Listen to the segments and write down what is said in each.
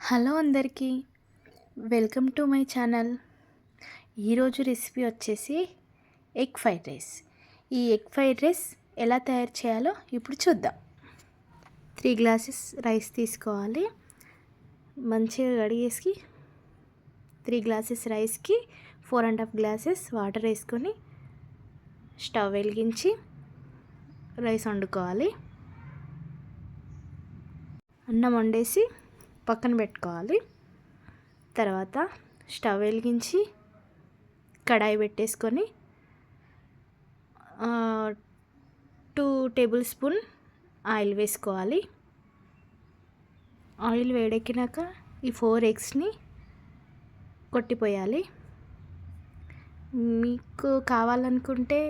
Hello అందరికీ, welcome to my channel. ఈరోజు recipe వచ్చేసి ఎగ్ ఫ్రైడ్ రైస్. ఈ ఎగ్ ఫ్రైడ్ రైస్ ఎలా తయారు చేయాలో ఇప్పుడు చూద్దాం. 3 గ్లాసెస్ రైస్ తీసుకోవాలి. మంచిగా కడిగేసి 3 గ్లాసెస్ రైస్కి 4.5 గ్లాసెస్ వాటర్ వేసుకొని స్టవ్ వెలిగించి రైస్ వండుకోవాలి. అన్నం వండేసి పక్కన పెట్టుకోవాలి. తర్వాత స్టవ్ వెలిగించి కడాయి పెట్టేసుకొని 2 టేబుల్ స్పూన్ ఆయిల్ వేసుకోవాలి. ఆయిల్ వేడెక్కినాక ఈ 4 ఎగ్స్ని కొట్టిపోయాలి. మీకు కావాలనుకుంటే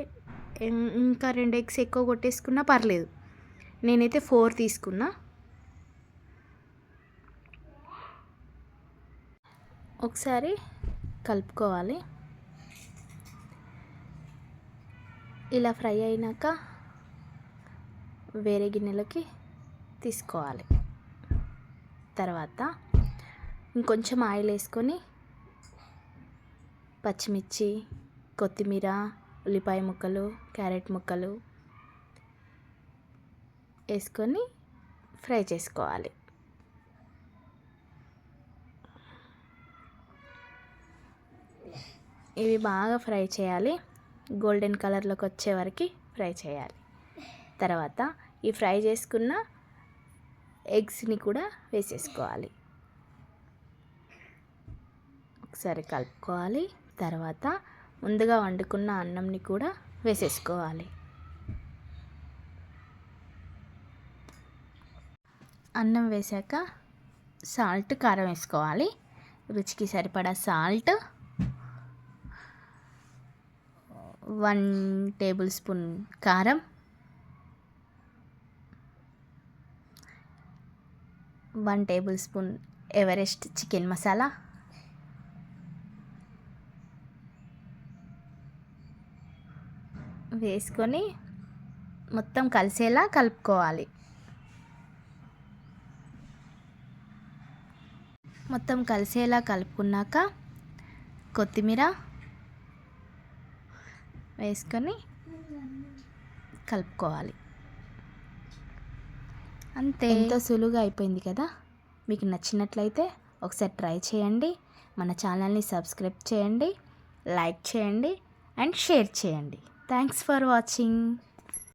ఇంకా 2 ఎగ్స్ ఎక్కువ కొట్టేసుకున్నా పర్లేదు. నేనైతే 4 తీసుకున్నా. ఒకసారి కలుపుకోవాలి. ఇలా ఫ్రై అయినాక వేరే గిన్నెలోకి తీసుకోవాలి. తర్వాత ఇంకొంచెం ఆయిల్ వేసుకొని పచ్చిమిర్చి, కొత్తిమీర, ఉల్లిపాయ ముక్కలు, క్యారెట్ ముక్కలు వేసుకొని ఫ్రై చేసుకోవాలి. ఇవి బాగా ఫ్రై చేయాలి. గోల్డెన్ కలర్లోకి వచ్చే వరకు ఫ్రై చేయాలి. తర్వాత ఈ ఫ్రై చేసుకున్న ఎగ్స్ని కూడా వేసేసుకోవాలి. ఒకసారి కలుపుకోవాలి. తర్వాత ముందుగా వండుకున్న అన్నంని కూడా వేసేసుకోవాలి. అన్నం వేసాక సాల్ట్, కారం వేసుకోవాలి. రుచికి సరిపడా సాల్ట్, 1 టేబుల్ స్పూన్ కారం, 1 table spoon Everest chicken masala, వేసుకొని మొత్తం కలిసేలా కలుపుకోవాలి. మొత్తం కలిసేలా కలుపుకున్నాక కొత్తిమీర వేసుకొని కలుపుకోవాలి. అంతే, ఎంతో సులువుగా అయిపోయింది కదా. మీకు నచ్చినట్లయితే ఒకసారి ట్రై చేయండి. మన ఛానల్ని సబ్స్క్రైబ్ చేయండి, లైక్ చేయండి అండ్ షేర్ చేయండి. Thanks for watching.